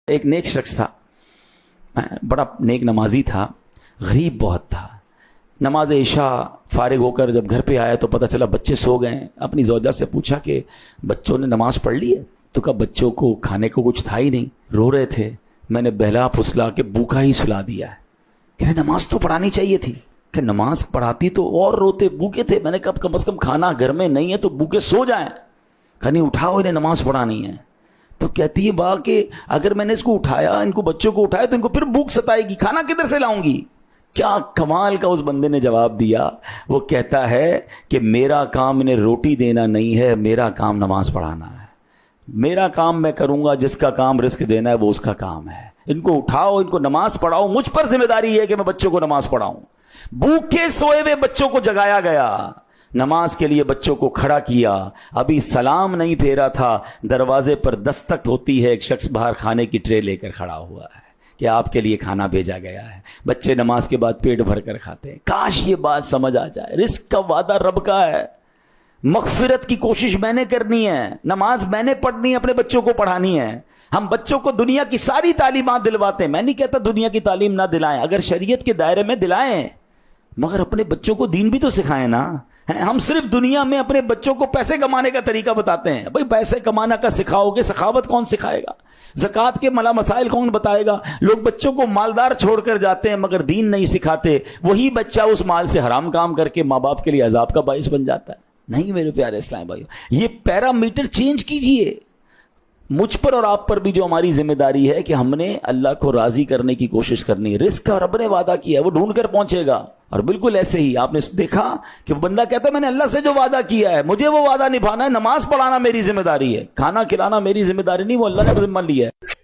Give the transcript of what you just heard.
ایک نیک شخص تھا, بڑا نیک نمازی تھا, غریب بہت تھا. نماز عشاء فارغ ہو کر جب گھر پہ آیا تو پتہ چلا بچے سو گئے ہیں. اپنی زوجہ سے پوچھا کہ بچوں نے نماز پڑھ لی ہے؟ تو کہا بچوں کو کھانے کو کچھ تھا ہی نہیں, رو رہے تھے, میں نے بہلا پھسلا کے بھوکا ہی سلا دیا ہے. کہ نماز تو پڑھانی چاہیے تھی. کہ نماز پڑھاتی تو اور روتے, بھوکے تھے. میں نے کہا کم از کم کھانا گھر میں نہیں ہے تو بھوکے سو جائیں. کہ نہیں, اٹھاؤ انہیں نماز پڑھانی ہے. تو کہتی ہے با کہ اگر میں نے اس کو اٹھایا, ان کو بچوں کو اٹھایا تو ان کو پھر بھوک ستائے گی, کھانا کدھر سے لاؤں گی. کیا کمال کا اس بندے نے جواب دیا. وہ کہتا ہے کہ میرا کام انہیں روٹی دینا نہیں ہے, میرا کام نماز پڑھانا ہے. میرا کام میں کروں گا, جس کا کام رزق دینا ہے وہ اس کا کام ہے. ان کو اٹھاؤ, ان کو نماز پڑھاؤ. مجھ پر ذمہ داری ہے کہ میں بچوں کو نماز پڑھاؤں. بھوکے سوئے ہوئے بچوں کو جگایا گیا, نماز کے لیے بچوں کو کھڑا کیا. ابھی سلام نہیں پھیرا تھا, دروازے پر دستک ہوتی ہے, ایک شخص باہر کھانے کی ٹرے لے کر کھڑا ہوا ہے کہ آپ کے لیے کھانا بھیجا گیا ہے. بچے نماز کے بعد پیٹ بھر کر کھاتے ہیں. کاش یہ بات سمجھ آ جائے. رزق کا وعدہ رب کا ہے, مغفرت کی کوشش میں نے کرنی ہے, نماز میں نے پڑھنی ہے, اپنے بچوں کو پڑھانی ہے. ہم بچوں کو دنیا کی ساری تعلیمات دلواتے ہیں. میں نہیں کہتا دنیا کی تعلیم نہ دلائیں, اگر شریعت کے دائرے میں دلائیں, مگر اپنے بچوں کو دین بھی تو سکھائیں نا. ہم صرف دنیا میں اپنے بچوں کو پیسے کمانے کا طریقہ بتاتے ہیں. بھئی پیسے کمانا کا سکھاؤ گے, سخاوت کون سکھائے گا؟ زکوٰۃ کے مسائل کون بتائے گا؟ لوگ بچوں کو مالدار چھوڑ کر جاتے ہیں مگر دین نہیں سکھاتے. وہی بچہ اس مال سے حرام کام کر کے ماں باپ کے لیے عذاب کا باعث بن جاتا ہے. نہیں میرے پیارے اسلام بھائیو, یہ پیرامیٹر چینج کیجئے. مجھ پر اور آپ پر بھی جو ہماری ذمہ داری ہے کہ ہم نے اللہ کو راضی کرنے کی کوشش کرنی ہے. رزق کا رب نے وعدہ کیا ہے, وہ ڈھونڈ کر پہنچے گا. اور بالکل ایسے ہی آپ نے دیکھا کہ بندہ کہتا ہے میں نے اللہ سے جو وعدہ کیا ہے مجھے وہ وعدہ نبھانا ہے. نماز پڑھانا میری ذمہ داری ہے, کھانا کھلانا میری ذمہ داری نہیں, وہ اللہ نے ذمہ لیا ہے.